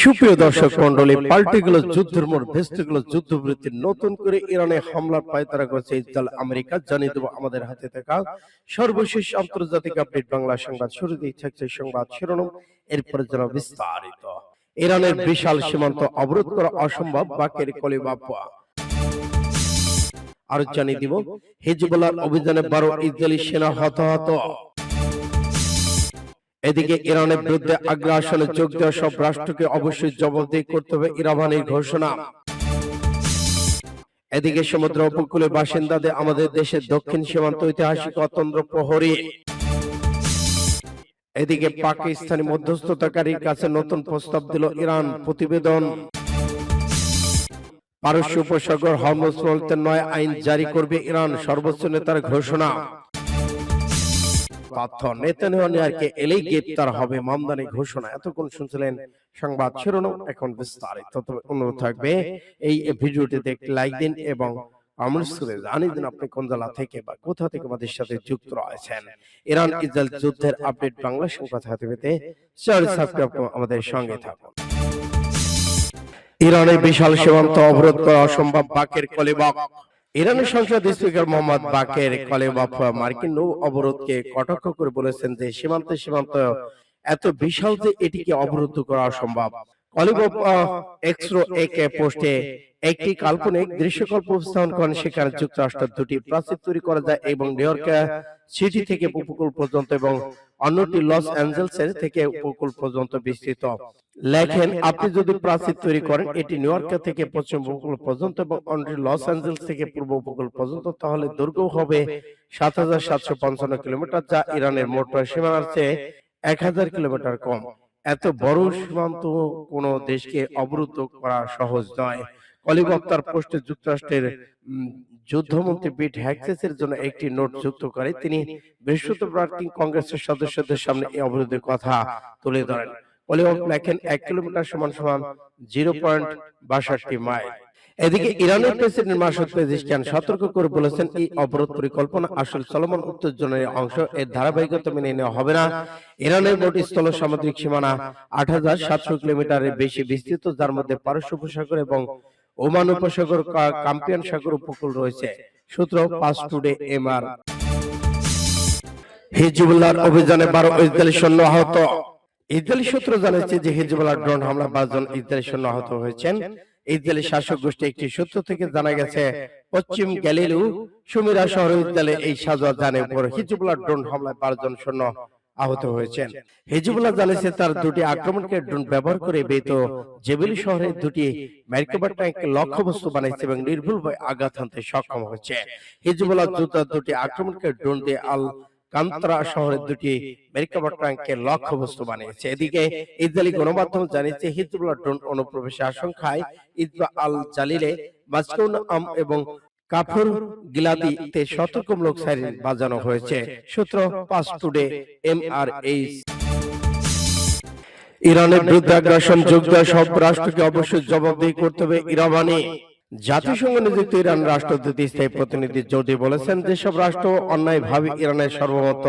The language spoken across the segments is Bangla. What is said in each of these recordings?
সুপ্রিয় দর্শক মন্ডলী, পাল্টে গেল যুদ্ধের মোড়, ভেস্তে গেল যুদ্ধবৃত্তি। নতুন করে ইরানে হামলার পায়তারা করেছে ইসরায়েল আমেরিকা। জানিয়ে দেব আমাদের হাতে থাকা সর্বশেষ আন্তর্জাতিক আপডেট বাংলা সংবাদ। শুরুতেই থাকছে সংবাদ শিরোনাম, এরপরে যেন বিস্তারিত। ইরানের বিশাল সীমান্ত অবরোধ করা অসম্ভব, বাকের কলিবাফা। আর জানিয়ে দিব হিজবুল্লাহর অভিযানে 12 ইসরায়েলি সেনা হতাহত। এদিকে ইরানের বিরুদ্ধে আগ্রাসনে যোগ দেওয়া সব রাষ্ট্রকে অবশ্যই জবাবদিহি করতে হবে, ইরানের ঘোষণা। এদিকে সমুদ্র উপকূলে বাসিন্দাদের আমাদের দেশের দক্ষিণ সীমান্ত ঐতিহাসিক অতন্দ্র প্রহরী। এদিকে পাকিস্তানি মধ্যস্থতাকারীর কাছে নতুন প্রস্তাব দিল ইরান, প্রতিবেদন। পারস্য উপসাগর হরমুজ প্রণালীতে 9 আইন জারি করবে ইরান, সর্বোচ্চ নেতার ঘোষণা। নেতানিয়াহুকে এলেই গ্রেপ্তার হবে, মামদানি ঘোষণা। এতক্ষণ শুনছিলেন সংবাদ শিরোনাম, এখন বিস্তারিত। তবে অনুরোধ থাকবে এই ভিডিওটিতে একটি লাইক দিন এবং কমেন্টস করে জানিয়ে দিন আপনি কোন জেলা থেকে বা কোথা থেকে আমাদের সাথে যুক্ত রয়েছেন। ইরান ইসরায়েল যুদ্ধের আপডেট বাংলা সংবাদ হাতে পেতে চ্যানেল সাবস্ক্রাইব করে আমাদের সঙ্গে থাকুন। ইরানের বিশাল সীমান্ত অবরোধ করা অসম্ভব, বাকের কলিবাফ। ইরানের সংসদ স্পিকার মোহাম্মদ বাকের কলিবাফ মার্কিন নৌ অবরোধকে কটাক্ষ করে বলেছেন যে সীমান্ত এত বিশাল যে এটিকে অবরুদ্ধ করা অসম্ভব। কলিবাফ এক্সরো একে পোস্টে একটি কাল্পনিক দৃশ্যকল্প উপস্থাপন করেন। সেখানে যুক্তরাষ্ট্রের 2টি প্রাচীর তৈরি করা যায় এবং নিউ ইয়র্ক সিটি থেকে উপকূল পর্যন্ত এবং অন্যটি লস অ্যাঞ্জেলসের থেকে উপকূল পর্যন্ত বিস্তৃত। লেখেন, আপনি যদি প্রাচীর তৈরি করেন এটি নিউ ইয়র্ক থেকে পশ্চিম উপকূল পর্যন্ত এবং অন্যটি লস অ্যাঞ্জেলস থেকে পূর্ব উপকূল পর্যন্ত, তাহলে দৈর্ঘ্য হবে ৭৭৫৫ কিলোমিটার, যা ইরানের মোট সীমানার চেয়ে 1000 কিলোমিটার কম। এত বড় সীমান্ত কোন দেশকে অবরুদ্ধ করা সহজ নয়। কলিবাফ তার পোস্টে যুক্তরাষ্ট্রের যুদ্ধমন্ত্রী পিট হ্যাগসেসের জন্য একটি নোট যুক্ত করে তিনি বৃহস্পতিবার কংগ্রেসের সদস্যদের সামনে এই অবরোধের কথা তুলে ধরেন। কলিবাফ লেখেন, 1 কিলোমিটার সমান 0.62 মাইল। এদিকে ইরানের প্রেসিডেন্ট মাসুদ পেজিশকিয়ান সতর্ক করে বলেছেন, এই অবরোধ পরিকল্পনা আসল চলমান উত্তেজনার অংশ, এর ধারাবাহিকতা মেনে নেওয়া হবে না। ইরানের মোট স্থল সামুদ্রিক সীমানা 8700 কিলোমিটারের বেশি বিস্তৃত, যার মধ্যে পারস্য উপসাগর এবং ওমান উপসাগর, কাস্পিয়ান সাগর উপকূল রয়েছে। সূত্র পাস টুডে এমআর। হিজবুল্লাহর অভিযানে 12 ইসরায়েলি সৈন্য আহত। ইসরায়েলি সূত্র জানিয়েছে যে হিজবুল্লাহর ড্রোন হামলা 12 জন ইসরায়েলি সৈন্য আহত হয়েছেন। ইসরায়েলি শাসক গোষ্ঠী একটি সূত্র থেকে জানা গেছে, পশ্চিম গ্যালিলি সুমিরা শহর ইসরায়েলের এই সাজোয়া জানে উপর হিজবুল্লাহর ড্রোন হামলায় 12 জন সৈন্য আহত হয়েছেন। হিজবুল্লাহ জানিয়েছে তার 2টি আক্রমণকে ড্রোন ব্যবহার করে বেত জেবেলি শহরের 2টি মার্কাবা ট্যাঙ্ককে লক্ষ্যবস্তু বানিয়েছে এবং নির্ভুলভাবে আঘাত হানতে সক্ষম হয়েছে। হিজবুল্লাহ দ্রুত 2টি আক্রমণকে ড্রোন দিয়ে আল কান্তরা শহরের 2টি মার্কাবা ট্যাঙ্ককে লক্ষ্যবস্তু বানিয়েছে। এদিকে ইসরায়েলি গণমাধ্যম জানিয়েছে হিজবুল্লাহ ড্রোন অনুপ্রবেশের আশঙ্কায় ইসবা আল জালিলে, মাসকুন এবং কাফর গিলাদিতে সতর্কমূলক সাইরেন বাজানো হয়েছে। সূত্র পাস টুডে এমআরএইচ। ইরানের বিরুদ্ধে আগ্রাসন যোগ দেওয়া সব রাষ্ট্রকে অবশ্যই জবাবদিহি করতে হবে, ইরানি। জাতিসংঘ নিযুক্ত ইরান রাষ্ট্রদূত স্থায়ী প্রতিনিধি জোডি বলেছেন, যেসব রাষ্ট্র অন্যায়ভাবে ইরানের সার্বভৌমত্ব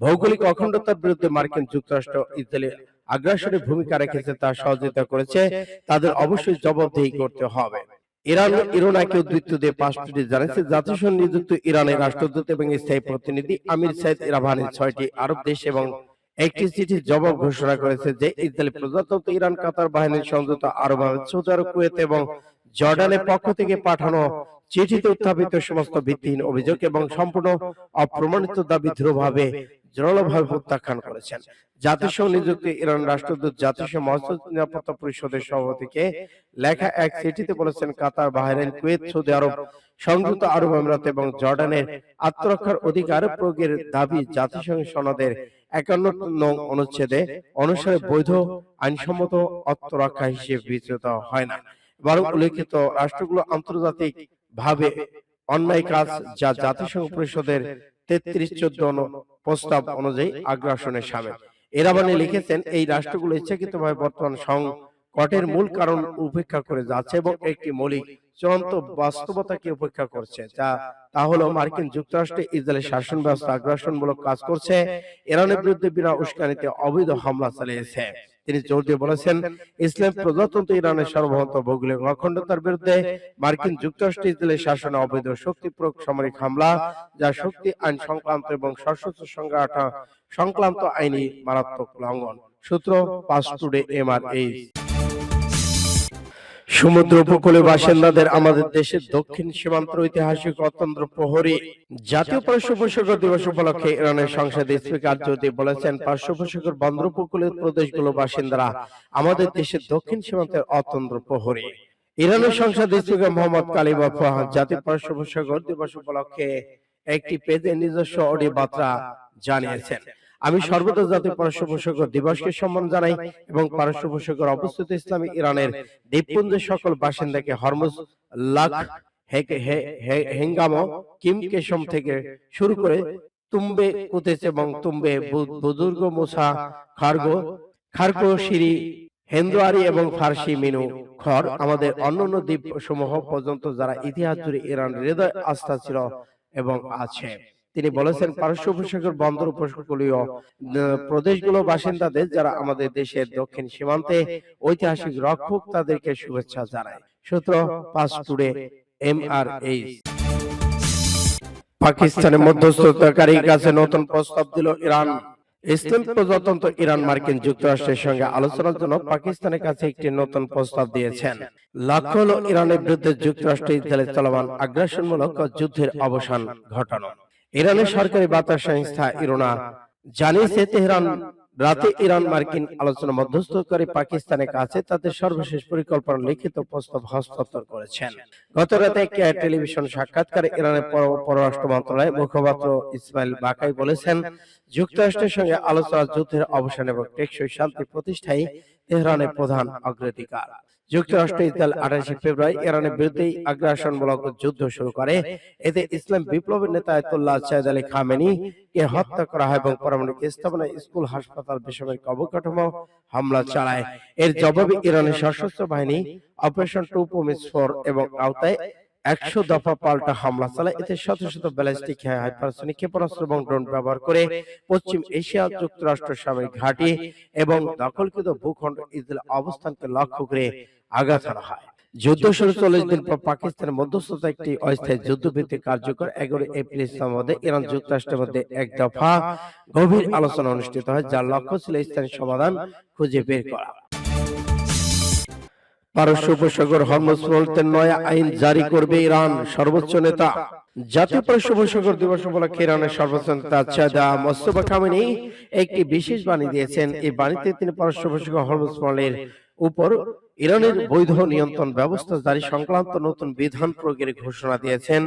ভৌগোলিক অখণ্ডতার বিরুদ্ধে মার্কিন যুক্তরাষ্ট্র ইসরায়েলি আগ্রাসনের ভূমিকা রেখেছে, তা সহযোগিতা করেছে, তাদের অবশ্যই জবাবদিহি করতে হবে। ইরান ইরানকে উদ্ধৃত দিয়ে পাস টুডে জানিয়েছে, জাতিসংঘ নিযুক্ত ইরানের রাষ্ট্রদূত এবং স্থায়ী প্রতিনিধি আমির সাইদ ইরাভানি 6টি আরব দেশ এবং একটি চিঠির জবাব ঘোষণা করেছে যে ইসরায়েলি প্রজাতন্ত্র ইরান, কাতার বাহিনীর সংযুক্ত আরব আমিরাত, সৌদি আরব, কুয়েত এবং জর্ডানের পক্ষ থেকে পাঠানো চিঠিতে উত্থাপিত সমস্ত ভিত্তিহীন অভিযোগ এবং সম্পূর্ণ অপ্রমাণিত দাবি দৃঢ়ভাবে জোরালোভাবে প্রত্যাখ্যান করেছেন। জাতিসংঘ নিযুক্ত ইরান রাষ্ট্রদূত জাতিসংঘ মহাসচিব নিরাপত্তা পরিষদের সভাপতিকে লেখা এক চিঠিতে বলেছেন, কাতার, বাহরাইন, কুয়েত, সৌদি আরব, সংযুক্ত আরব আমিরাত এবং জর্ডানের আত্মরক্ষার অধিকার প্রয়োগের দাবি জাতিসংঘ সনদের 51 নং অনুচ্ছেদে অনুসারে বৈধ আইনসম্মত আত্মরক্ষা হিসেবে বিবেচিত হয় না, বরং উল্লেখিত রাষ্ট্রগুলো আন্তর্জাতিক ভাবে অন্যায় কাজ যা জাতিসংঘ পরিষদের 33-14 প্রস্তাব অনুযায়ী আগ্রাসনের সামিল। ইরানি লিখেছেন, এই রাষ্ট্রগুলো ইচ্ছাকৃতভাবে বর্তমান সংকটের মূল কারণ উপেক্ষা করে যাচ্ছে এবং একটি মৌলিক চূড়ান্ত বাস্তবতাকে উপেক্ষা করছে, তা হলো মার্কিন যুক্তরাষ্ট্র ইসরায়েলের শাসন ব্যবস্থা আগ্রাসনমূলক কাজ করছে, ইরানের বিরুদ্ধে বিনা উস্কানিতে অবৈধ হামলা চালিয়েছে। তিনি জোর দিয়ে বলেছেন, ইসলাম প্রজাতন্ত্র ইরানের সার্বভৌমত্ব ভৌগোলিক অখণ্ডতার বিরুদ্ধে মার্কিন যুক্তরাষ্ট্র ইসরায়েলের শাসনে অবৈধ শক্তি প্রয়োগ সামরিক হামলা, যা শক্তি আইন সংক্রান্ত এবং সশস্ত্র সংঘাত সংক্রান্ত আইনি মারাত্মক লঙ্ঘন। সূত্র পাঁচ টুডে MRH। সমুদ্র উপকূলীয় বাসিন্দাদের আমাদের দেশের দক্ষিণ সীমান্তের ঐতিহাসিক অতন্ত্র প্রহরী। জাতীয় পৃষ্ঠপোষকতা দিবস উপলক্ষে ইরানের সংসদের স্পিকার যদি বলেছেন, পৃষ্ঠপোষকের বন্দর উপকূলীয় প্রদেশগুলো বাসিন্দারা আমাদের দেশের দক্ষিণ সীমান্তের অতন্ত্র প্রহরী। ইরানের সংসদের স্পিকার মোহাম্মদ কালিবাফ জাতীয় পৃষ্ঠপোষকতা দিবস উপলক্ষে একটি পেজে নিজস্ব অডিও বার্তা জানিয়েছেন, আমি সর্বদা জাতীয় পৃষ্ঠপোষকতা দিবসকে সম্মান জানাই এবং পৃষ্ঠপোষকের অবস্থিত ইসলামী ইরানের দ্বীপপুঞ্জের সকল বাসিন্দাকে হরমুজ, লাখ, হেঙ্গামো, কিম কেশম থেকে শুরু করে তুম্বে কুতেস এবং তুম্বে বুজুর্গ, মুসা, খারগো, শিরি, হেন্দুয়ারি এবং ফার্সি মিনু খর আমাদের অন্যান্য দ্বীপ সমূহ পর্যন্ত যারা ইতিহাস জুড়ে ইরান হৃদয় আস্থা ছিল এবং আছে। তিনি বলেছেন, পৃষ্ঠপোষকের বন্দর উপকূলীয় প্রদেশগুলো বাসিন্দাদের যারা আমাদের দেশের দক্ষিণ সীমান্তে ঐতিহাসিক রক্ষক, তাদেরকে শুভেচ্ছা জানায়। সূত্র পাঁচ টুডে MRH। পাকিস্তানের মধ্যস্থতাকারীর কাছে নতুন প্রস্তাব দিল ইরান। ইসলাম প্রজাতন্ত্র ইরান মার্কিন যুক্তরাষ্ট্রের সঙ্গে আলোচনার জন্য পাকিস্তানের কাছে একটি নতুন প্রস্তাব দিয়েছেন। লক্ষ্য হল ইরানের বিরুদ্ধে যুক্তরাষ্ট্র ইসরায়েলের চলমান আগ্রাসনমূলক যুদ্ধের অবসান ঘটানো। ইরানের সরকারি বার্তা সংস্থা ইরনা জানিয়েছে, তেহরান রাতে ইরান মার্কিন আলোচনা মধ্যস্থকারী পাকিস্তানের কাছে তাদের সর্বশেষ পরিকল্পনা লিখিত প্রস্তাব হস্তান্তর করেছেন। গত রাতে এক টেলিভিশন সাক্ষাৎকারে ইরানের পররাষ্ট্র মন্ত্রণালয়ের মুখপাত্র ইসমাইল বাকাই বলেছেন, যুক্তরাষ্ট্রের সঙ্গে আলোচনা যুদ্ধের অবসান এবং টেকসই শান্তি প্রতিষ্ঠাই তেহরানের প্রধান অগ্রাধিকার। যুক্তরাষ্ট্র ইসরায়েল 28 ফেব্রুয়ারি ইরানের বিরুদ্ধে আগ্রাসনমূলক যুদ্ধ শুরু করে। এতে ইসলাম বিপ্লবের নেতা আয়াতুল্লাহ সাইয়েদ আলী খামেনি কে হত্যা করা হয় এবং পারমাণবিক স্থাপনা, স্কুল, হাসপাতাল, বেসামরিক অবকাঠামো হামলা চালায়। এর জবাবে ইরানের সশস্ত্র বাহিনী অপারেশন 2.4 এবং আওতায় 100 দফা পাল্টা হামলা চালায়। এতে শত শত ব্যালিস্টিক, হাইপারসনিক ক্ষেপণাস্ত্র এবং ড্রোন ব্যবহার করে পশ্চিম এশিয়া, যুক্তরাষ্ট্র সামরিক ঘাঁটি এবং দখলকৃত ভূখণ্ড ইসরায়েল অবস্থানকে লক্ষ্য করে আঘাত হানা হয়। যুদ্ধ শুরু 40 দিন পর পাকিস্তানের মধ্যস্থতা একটি অস্থায়ী যুদ্ধভিত্তিক কার্যকর 11 এপ্রিল ইসলামের মধ্যে ইরান যুক্তরাষ্ট্রের মধ্যে এক দফা গভীর আলোচনা অনুষ্ঠিত হয়, যার লক্ষ্য ছিল স্থানীয় সমাধান খুঁজে বের করা। পারস্য উপসাগর হরমুজ প্রণালীতে নয়া আইন জারি করবে ইরান, সর্বোচ্চ নেতা। জাতীয় পৃষ্ঠপোষকতা দিবস উপলক্ষে ইরানের সর্বোচ্চ নেতা সাইয়েদা মোস্তফা খামেনি একটি বিশেষ বাণী দিয়েছেন। এই বাণীতে তিনি পৃষ্ঠপোষকতা হরমুজ প্রণালীর উপর ইরানের বৈধ নিয়ন্ত্রণ ব্যবস্থা জারি সংক্রান্ত নতুন বিধান প্রয়োগের ঘোষণা দিয়েছেন।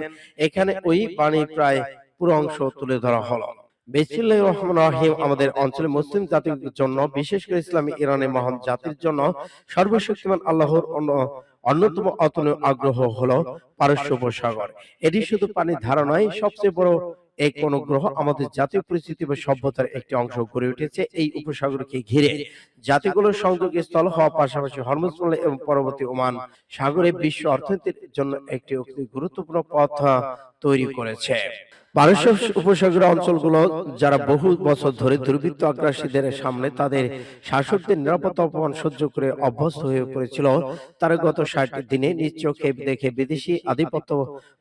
এখানে ওই বাণী প্রায় পুরো অংশ তুলে ধরা হলো। বিসমিল্লাহির রহমানির রহিম। আমাদের অঞ্চলে মুসলিম জাতির জন্য, বিশেষ করে ইসলামী ইরানের মহান জাতির জন্য সর্বশক্তিমান আল্লাহর অন্যতম অতুলনীয় আগ্রহ হলো পারস্য উপসাগর। এটি শুধু পানির ধারা নয়, সবচেয়ে বড় এক অনুগ্রহ। আমাদের জাতীয় পরিস্থিতি বা সভ্যতার একটি অংশ গড়ে উঠেছে এই উপসাগরকে ঘিরে। জাতিগুলোর সংযোগ স্থল হওয়ার পাশাপাশি হরমুজ প্রণালী এবং পরবর্তী ওমান সাগরে বিশ্ব অর্থনীতির জন্য একটি অতি গুরুত্বপূর্ণ পথ তৈরি করেছে। পারস্য উপসাগরীয় অঞ্চলগুলো যারা বহু বছর ধরে দুর্বৃত্ত আগ্রাসীদের সামনে তাদের শাসকদের নিরাপত্তা অপমান সহ্য করে অভ্যস্ত হয়ে পড়েছিল, তারা গত 60 দিনে নিজ চোখে দেখে বিদেশি আধিপত্য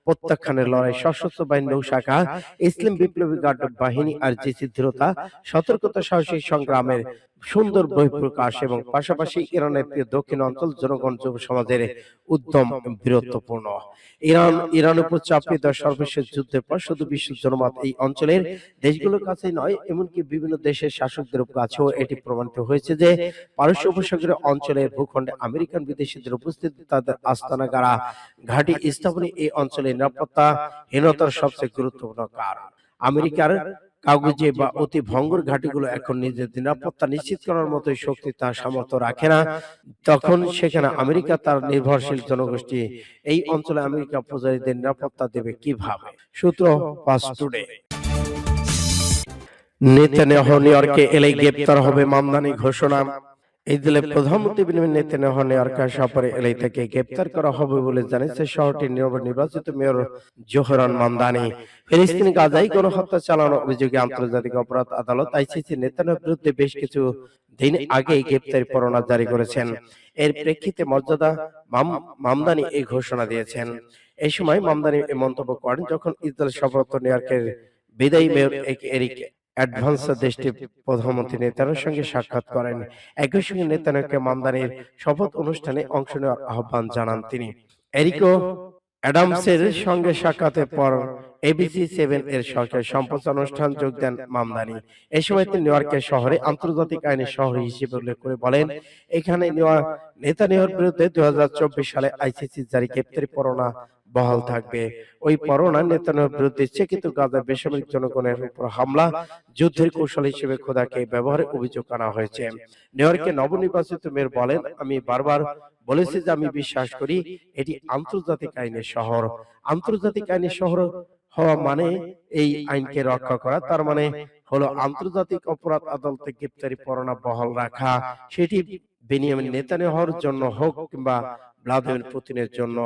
প্রত্যাখ্যানের লড়াই, সশস্ত্র বাহিনী, নৌশাখা, ইসলাম বিপ্লবী গার্ড বাহিনী আর জিসির দৃঢ়তা, সতর্কতা, সাহসী সংগ্রামের সুন্দর বহিঃপ্রকাশ এবং পাশাপাশি ইরানের প্রিয় দক্ষিণ অঞ্চল জনগণ, যুব সমাজের উদ্যম বীরত্বপূর্ণ। ইরান উপর চাপিয়ে দেওয়া সর্বশেষ যুদ্ধের পর শুধু বিশ্ব জনমত এই অঞ্চলের দেশগুলোর কাছে নয়, এমনকি বিভিন্ন দেশের শাসকদের কাছেও এটি প্রমাণিত হয়েছে যে পারস্য উপসাগরীয় অঞ্চলের ভূখণ্ডে আমেরিকান বিদেশিদের উপস্থিতি, তাদের আস্তানা গাড়া, ঘাঁটি স্থাপনে এই অঞ্চলের নিরাপত্তাহীনতার সবচেয়ে গুরুত্বপূর্ণ কারণ। আমেরিকার কাগজে বা অতি ভঙ্গুর ঘাঁটিগুলো এখন নিজের নিরাপত্তা নিশ্চিত করার মতো শক্তি তার সামর্থ্য রাখে না। তখন সেখানে আমেরিকা তার নির্ভরশীল জনগোষ্ঠী এই অঞ্চলে আমেরিকা প্রজাতিদের নিরাপত্তা দেবে কিভাবে? সূত্র ফাস্ট টুডে। নেতানিয়াহু নিউ ইয়র্কে এলে গ্রেপ্তার হবে মামদানি ঘোষণা। ইসরায়েলের প্রধানমন্ত্রী বেনিয়ামিন নেতানিয়াহু নিউইয়র্ক সফরে এলে তাকে গ্রেপ্তার করা হবে বলে জানিয়েছে শহরটির নবনির্বাচিত মেয়র জোহরান মামদানি। ফিলিস্তিনি গাজায় গণহত্যা চালানোর অভিযোগে আন্তর্জাতিক অপরাধ আদালত আইসিসি নেতানিয়াহুর বিরুদ্ধে বেশ কিছু দিন আগেই গ্রেপ্তারি পরোয়ানা জারি করেছেন। এর প্রেক্ষিতে মর্যাদা মামদানি এই ঘোষণা দিয়েছেন। এই সময় মামদানি এই মন্তব্য করেন যখন ইসরায়েল সফররত নিউইয়র্কের বিদায়ী মেয়র এরিক অ্যাডভান্স দেশটির প্রধানমন্ত্রী নেতানিয়াহুর সঙ্গে সাক্ষাৎ করেন। একই সঙ্গে নেতানিয়াহুকে মামদানির শপথ অনুষ্ঠানে অংশ নেওয়ার আহ্বান জানান তিনি। এরিকো অ্যাডামসের সঙ্গে সাক্ষাতের পর এবিসি 7 এর সরকারি সম্প্রচার অনুষ্ঠান যোগ দেন মামদানি। এই সময় তিনি নিউইয়র্কের শহরে আন্তর্জাতিক আইনের শহর হিসেবে উল্লেখ করে বলেন, এখানে নেতানিয়াহুর বিরুদ্ধে 2024 সালে আইসিসি জারি গ্রেপ্তারি পরোয়ানা বহাল থাকবে। ওই পরোয়ানা নেতানিয়াহুর বিরুদ্ধে ইচ্ছাকৃত গাজার বেসামরিক জনগণের উপর হামলা, যুদ্ধের কৌশল হিসেবে খোদাকে ব্যবহারের অভিযোগ আনা হয়েছে। নিউইয়র্কে নবনির্বাচিত মেয়র বলেন, আমি বারবার বলেছি যে আমি বিশ্বাস করি এটি আন্তর্জাতিক আইনের শহর। আন্তর্জাতিক আইনের শহর হওয়া মানে এই আইনকে রক্ষা করা, তার মানে হলো আন্তর্জাতিক অপরাধ আদালতে গ্রেপ্তারি পরোয়ানা বহাল রাখা, সেটি বেনিয়ামিন নেতানিয়াহুর জন্য হোক কিংবা ভ্লাদিমির পুতিনের জন্য।